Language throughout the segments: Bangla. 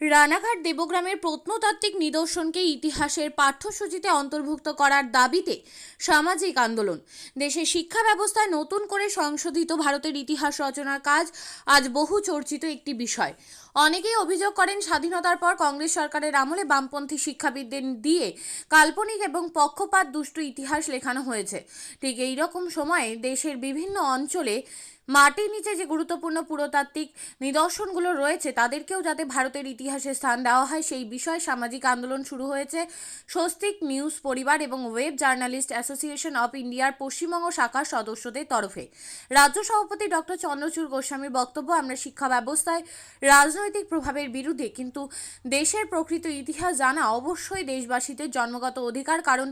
রানাঘাট দেবগ্রামের প্রত্নতাত্ত্বিক নিদর্শনকে ইতিহাসের পাঠ্যসূচিতে অন্তর্ভুক্ত করার দাবিতে সামাজিক আন্দোলন। দেশের শিক্ষা ব্যবস্থায় নতুন করে সংশোধিত ভারতের ইতিহাস রচনার কাজ আজ বহু চর্চিত একটি বিষয়। অনেকেই অভিযোগ করেন, স্বাধীনতার পর কংগ্রেস সরকারের আমলে বামপন্থী শিক্ষাবিদদের দিয়ে কাল্পনিক এবং পক্ষপাত দুষ্ট ইতিহাস লেখানো হয়েছে। ঠিক এই রকম সময়ে দেশের বিভিন্ন অঞ্চলে মাটির নিচে যে গুরুত্বপূর্ণ পুরাতাত্ত্বিক নিদর্শনগুলো রয়েছে তাদেরকেও যাতে ভারতের ইতিহাসে স্থান দেওয়া হয় সেই বিষয়ে সামাজিক আন্দোলন শুরু হয়েছে স্বস্তিক নিউজ পরিবার এবং ওয়েব জার্নালিস্ট অ্যাসোসিয়েশন অফ ইন্ডিয়ার পশ্চিমবঙ্গ শাখার সদস্যদের তরফে। রাজ্য সভাপতি ডক্টর চন্দ্রচূড় গোস্বামীর বক্তব্য, আমরা শিক্ষা ব্যবস্থায় রাজনৈতিক প্রভাবের বিরুদ্ধে, কিন্তু দেশের প্রকৃত ইতিহাস জানা অবশ্যই দেশবাসীদের জন্মগত অধিকার, কারণ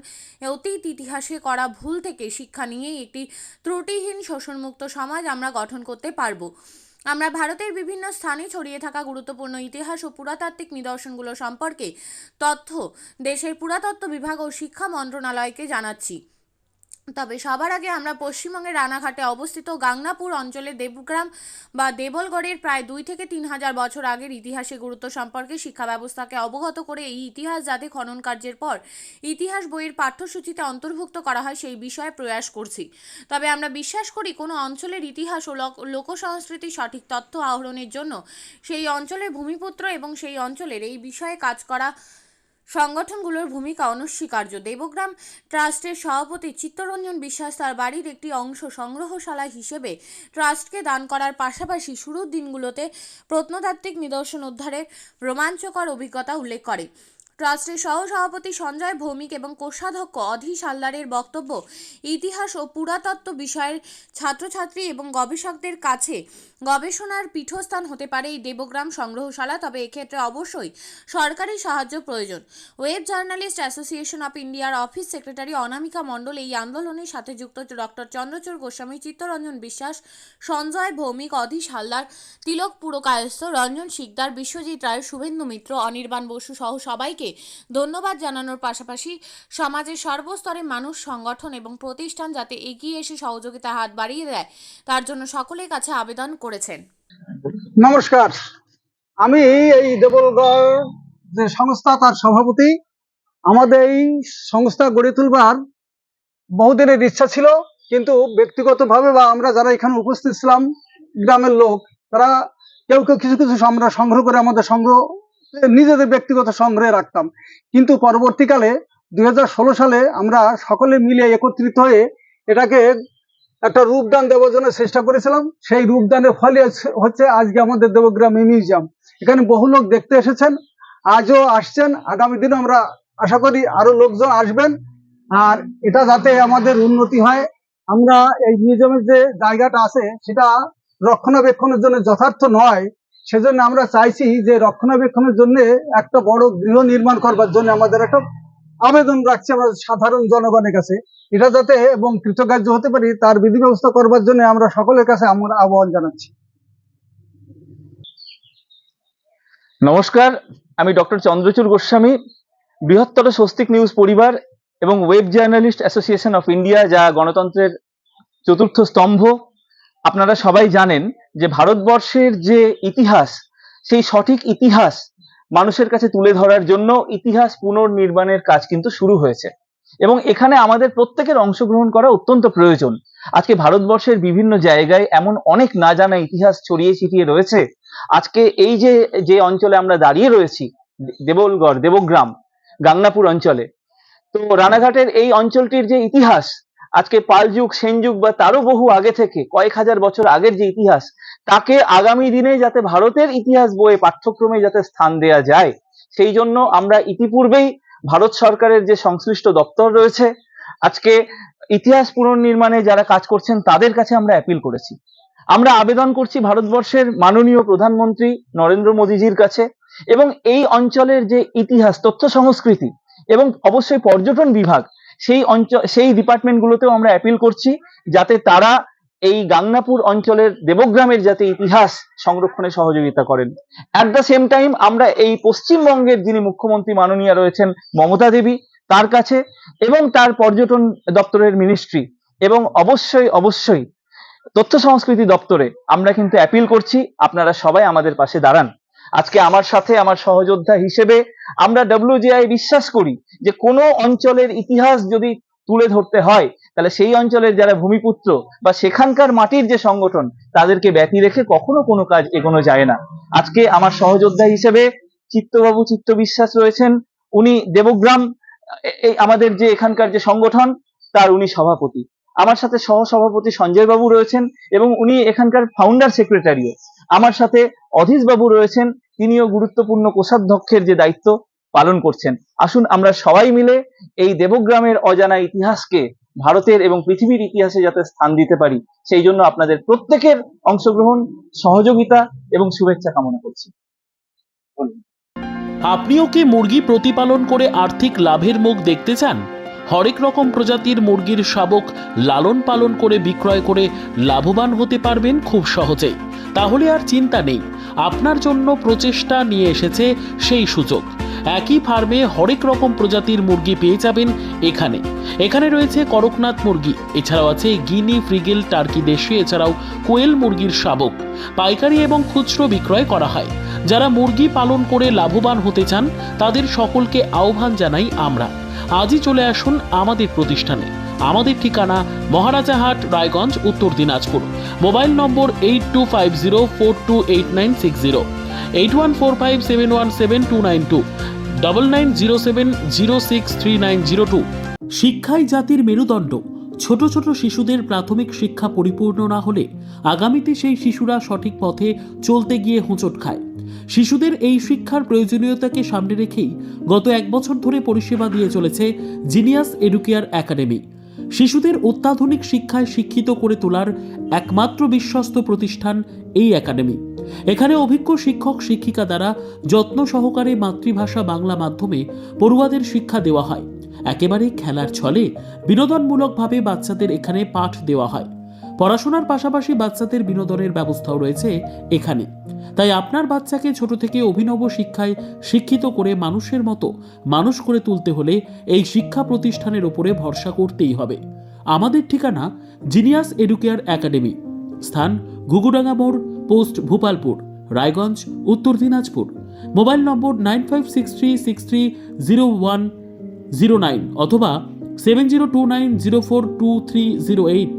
অতীত ইতিহাসে করা ভুল থেকে শিক্ষা নিয়েই একটি ত্রুটিহীন শোষণমুক্ত সমাজ আমরা গঠন করতে পারবো। আমরা ভারতের বিভিন্ন স্থানে ছড়িয়ে থাকা গুরুত্বপূর্ণ ইতিহাস ও পুরাতাত্ত্বিক নিদর্শনগুলো সম্পর্কে তথ্য দেশের পুরাতত্ত্ব বিভাগ ও শিক্ষা মন্ত্রণালয়কে জানাচ্ছি। তবে সবার আগে আমরা পশ্চিমবঙ্গের রানাঘাটে অবস্থিত গাংনাপুর অঞ্চলের দেবগ্রাম বা দেবলগড়ের প্রায় 2 থেকে 3 হাজার বছর আগের ইতিহাসের গুরুত্ব সম্পর্কে শিক্ষা ব্যবস্থাকে অবগত করে এই ইতিহাস যাতে খনন কার্যের পর ইতিহাস বইয়ের পাঠ্যসূচিতে অন্তর্ভুক্ত করা হয় সেই বিষয়ে প্রয়াস করছি। তবে আমরা বিশ্বাস করি, কোনো অঞ্চলের ইতিহাস ও লোক সংস্কৃতির সঠিক তথ্য আহরণের জন্য সেই অঞ্চলের ভূমিপুত্র এবং সেই অঞ্চলের এই বিষয়ে কাজ করা সংগঠনগুলোর ভূমিকা অনস্বীকার্য। দেবগ্রাম ট্রাস্টের সভাপতি চিত্তরঞ্জন বিশ্বাস তার বাড়ির একটি অংশ সংগ্রহশালা হিসেবে ট্রাস্টকে দান করার পাশাপাশি শুরুর দিনগুলোতে প্রত্নতাত্ত্বিক নিদর্শন উদ্ধারের রোমাঞ্চকর অভিজ্ঞতা উল্লেখ করে। ট্রাস্টের সহসভাপতি সঞ্জয় ভৌমিক এবং কোষাধ্যক্ষ অধীশ হালদারের বক্তব্য, ইতিহাস ও পুরাতত্ত্ব বিষয়ের ছাত্রছাত্রী এবং গবেষকদের কাছে গবেষণার পীঠস্থান হতে পারে এই দেবগ্রাম সংগ্রহশালা, তবে এক্ষেত্রে অবশ্যই সরকারি সাহায্য প্রয়োজন। ওয়েব জার্নালিস্ট অ্যাসোসিয়েশন অফ ইন্ডিয়ার অফিস সেক্রেটারি অনামিকা মণ্ডল এই আন্দোলনের সাথে যুক্ত ডক্টর চন্দ্রচূড় গোস্বামী, চিত্তরঞ্জন বিশ্বাস, সঞ্জয় ভৌমিক, অধীশ হালদার, তিলক পুরকায়স্থ, রঞ্জন শিকদার, বিশ্বজিৎ রায়, শুভেন্দু মিত্র, অনির্বাণ বসু সহ সবাইকে ধন্যবাদ জানানোর পাশাপাশি সমাজের সর্বস্তরের মানুষ, সংগঠন এবং প্রতিষ্ঠান যাতে এগিয়ে এসে সহযোগিতার হাত বাড়িয়ে দেয় তার জন্য সকলের কাছে আবেদন করেছেন। নমস্কার, আমি এই দেবলগড় যে সংস্থা তার সভাপতি। আমাদের এই সংস্থা গড়ে তুলবার বহুদিনের ইচ্ছা ছিল, কিন্তু ব্যক্তিগতভাবে বা আমরা যারা এখানে উপস্থিত ছিলাম গ্রামের লোক, তারা কেউ কেউ কিছু কিছু আমরা সংগ্রহ করে আমাদের সংগ্রহ নিজেদের ব্যক্তিগত সংগ্রহে রাখতাম। কিন্তু পরবর্তীকালে 2016 সালে আমরা সকলে মিলে একত্রিত হয়ে এটাকে একটা রূপদান দেওয়ার জন্য চেষ্টা করেছিলাম। সেই রূপদানের ফলে হচ্ছে আজকে আমাদের দেবগ্রাম মিউজিয়াম। এখানে বহু লোক দেখতে এসেছেন, আজও আসছেন, আগামী দিনে আমরা আশা করি আরো লোকজন আসবেন। আর এটা যাতে আমাদের উন্নতি হয়, আমরা এই মিউজিয়ামের যে জায়গাটা আছে সেটা রক্ষণাবেক্ষণের জন্য যথার্থ নয়, সেজন্য আমরা চাইছি যে রক্ষণাবেক্ষণের জন্য একটা বড় গৃহ নির্মাণ করবার জন্য আমাদের একটা আবেদন রাখছি আমরা সাধারণ জনগণের কাছে। এটা যাতে এবং কৃতকার্য হতে পারি তার বিধি ব্যবস্থা করবার জন্য আমরা সকলের কাছে আমরা আহ্বান জানাচ্ছি। নমস্কার, আমি ডক্টর চন্দ্রচূড় গোস্বামী, বৃহত্তর স্বস্তিক নিউজ পরিবার এবং web journalist association of India, যা গণতন্ত্রের চতুর্থ স্তম্ভ। আপনারা সবাই জানেন যে ভারতবর্ষের যে ইতিহাস, সেই সঠিক ইতিহাস মানুষের কাছে তুলে ধরার জন্য ইতিহাস পুনর্নির্মাণের কাজ কিন্তু শুরু হয়েছে এবং এখানে আমাদের প্রত্যেকের অংশগ্রহণ করা অত্যন্ত প্রয়োজন। আজকে ভারতবর্ষের বিভিন্ন জায়গায় এমন অনেক না জানা ইতিহাস ছড়িয়ে ছিটিয়ে রয়েছে। আজকে এই যে অঞ্চলে আমরা দাঁড়িয়ে রয়েছি, দেবলগড়, দেবগ্রাম, গাংনাপুর অঞ্চলে, তো রানাঘাটের এই অঞ্চলটির যে ইতিহাস, আজকে পাল যুগ, সেন যুগ বা তারও বহু আগে থেকে কয়েক হাজার বছর আগের যে ইতিহাস, তাকে আগামী দিনে যাতে ভারতের ইতিহাস বইয়ে পাঠ্যক্রমে যাতে স্থান দেয়া যায়, সেই জন্য আমরা ইতিপূর্বেই ভারত সরকারের যে সংশ্লিষ্ট দপ্তর রয়েছে, আজকে ইতিহাস পুনর্নির্মাণে যারা কাজ করছেন তাদের কাছে আমরা অ্যাপিল করেছি। আমরা আবেদন করছি ভারতবর্ষের মাননীয় প্রধানমন্ত্রী নরেন্দ্র মোদীজির কাছে, এবং এই অঞ্চলের যে ইতিহাস, তথ্য সংস্কৃতি এবং অবশ্যই পর্যটন বিভাগ, সেই ডিপার্টমেন্টগুলোতেও আমরা অ্যাপিল করছি যাতে তারা এই গাংনাপুর অঞ্চলের দেবগ্রামের যাতে ইতিহাস সংরক্ষণে সহযোগিতা করেন। অ্যাট দ্য সেম টাইম আমরা এই পশ্চিমবঙ্গের যিনি মুখ্যমন্ত্রী মাননীয়া রয়েছেন মমতা দেবী, তার কাছে এবং তার পর্যটন দপ্তরের মিনিস্ট্রি এবং অবশ্যই তথ্য সংস্কৃতি দপ্তরে আমরা কিন্তু অ্যাপিল করছি, আপনারা সবাই আমাদের পাশে দাঁড়ান। আজকে আমার সাথে আমার সহযোদ্ধা হিসেবে আমরা WGI বিশ্বাস করি যে কোনো অঞ্চলের ইতিহাস যদি তুলে ধরতে হয় তাহলে সেই অঞ্চলের যারা ভূমিপুত্র বা সেখানকার মাটির যে সংগঠন তাদেরকে ব্যতি রেখে কখনো কোনো কাজ এগোনো যায় না। আজকে আমার সহযোদ্ধা হিসেবে চিত্তবাবু চিত্ত বিশ্বাস রয়েছেন, উনি দেবগ্রাম এই আমাদের যে এখানকার যে সংগঠন তার উনি সভাপতি। আমার সাথে সহসভাপতি সঞ্জয় বাবু রয়েছেন এবং উনি এখানকার ফাউন্ডার সেক্রেটারিও। আমার সাথে অধীশ বাবু রয়েছেন, তিনিও গুরুত্বপূর্ণ কোষাধ্যক্ষের যে দায়িত্ব পালন করছেন। আসুন আমরা সবাই মিলে এই দেবগ্রামের অজানা ইতিহাসকে ভারতের এবং পৃথিবীর ইতিহাসে যাতে স্থান দিতে পারি সেই জন্য আপনাদের প্রত্যেকের অংশগ্রহণ, সহযোগিতা এবং শুভেচ্ছা কামনা করছি। আপনিও কি মুরগি প্রতিপালন করে আর্থিক লাভের মুখ দেখতে চান? হরেক রকম প্রজাতির মুরগির শাবক লালন পালন করে বিক্রয় করে লাভবান হতে পারবেন খুব সহজেই। তাহলে আর চিন্তা নেই, আপনার জন্য প্রচেষ্টা নিয়ে এসেছে সেই সুযোগ। একই ফার্মে হরেক রকম প্রজাতির মুরগি পেয়ে যাবেন এখানে। এখানে রয়েছে করকনাথ মুরগি, এছাড়াও আছে গিনি, ফ্রিগেল, টার্কি দেশি, এছাড়াও কোয়েল মুরগির শাবক। পাইকারি এবং খুচরো বিক্রয় করা হয়। যারা মুরগি পালন করে লাভবান হতে চান তাদের সকলকে আহ্বান জানাই আমরা। আজই চলে আসুন আমাদের প্রতিষ্ঠানে। আমাদের ঠিকানা মহারাজাহাট, রায়গঞ্জ, উত্তর দিনাজপুর। মোবাইল নম্বর 8250428960, 8145717292, 9907063902। শিক্ষাই জাতির মেরুদণ্ড। ছোট ছোট শিশুদের প্রাথমিক শিক্ষা পরিপূর্ণ না হলে আগামীতে সেই শিশুরা সঠিক পথে চলতে গিয়ে হোঁচট খায়। শিশুদের এই শিক্ষার প্রয়োজনীয়তাকে সামনে রেখেই গত 1 বছর ধরে পরিষেবা দিয়ে চলেছে জিনিয়াস এডুকেয়ার একাডেমি। শিশুদের অত্যাধুনিক শিক্ষায় শিক্ষিত করে তোলার একমাত্র বিশ্বস্ত প্রতিষ্ঠান এই একাডেমি। এখানে অভিজ্ঞ শিক্ষক শিক্ষিকা দ্বারা যত্ন সহকারে মাতৃভাষা বাংলা মাধ্যমে পড়ুয়াদের শিক্ষা দেওয়া হয়। একেবারে খেলার ছলে বিনোদনমূলকভাবে বাচ্চাদের এখানে পাঠ দেওয়া হয়। পড়াশোনার পাশাপাশি বাচ্চাদের বিনোদনের ব্যবস্থাও রয়েছে এখানে। তাই আপনার বাচ্চাকে ছোট থেকে অভিনব শিক্ষায় শিক্ষিত করে মানুষের মতো মানুষ করে তুলতে হলে এই শিক্ষা প্রতিষ্ঠানের উপরে ভরসা করতেই হবে। আমাদের ঠিকানা জিনিয়াস এডুকেয়ার একাডেমি, স্থান ঘুঘুডাঙ্গা মোড়, পোস্ট ভূপালপুর, রায়গঞ্জ, উত্তর দিনাজপুর। মোবাইল নম্বর 9563630109 অথবা 7029042308।